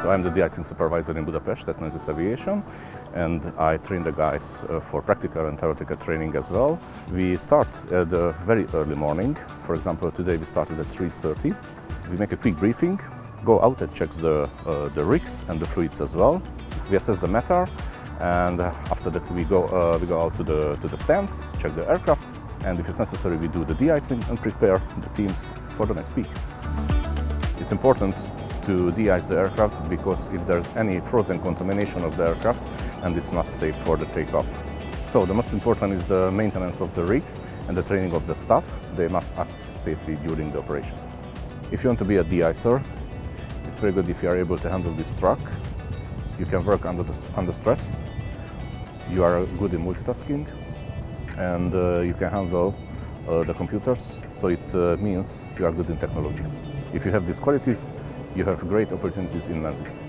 So I'm the de-icing supervisor in Budapest at Menzies Aviation, and I train the guys for practical and theoretical training as well. We start at a very early morning. For example, today we started at 3:30. We make a quick briefing, go out and check the rigs and the fluids as well. We assess the matter, and after that we go out to the stands, check the aircraft, and if it's necessary we do the de-icing and prepare the teams for the next week. It's important to de-ice the aircraft because if there's any frozen contamination of the aircraft, and it's not safe for the takeoff. So the most important is the maintenance of the rigs and the training of the staff. They must act safely during the operation. If you want to be a de-icer, it's very good if you are able to handle this truck. You can work under stress. You are good in multitasking, and you can handle the computers, so it means you are good in technology. If you have these qualities, you have great opportunities in Menzies.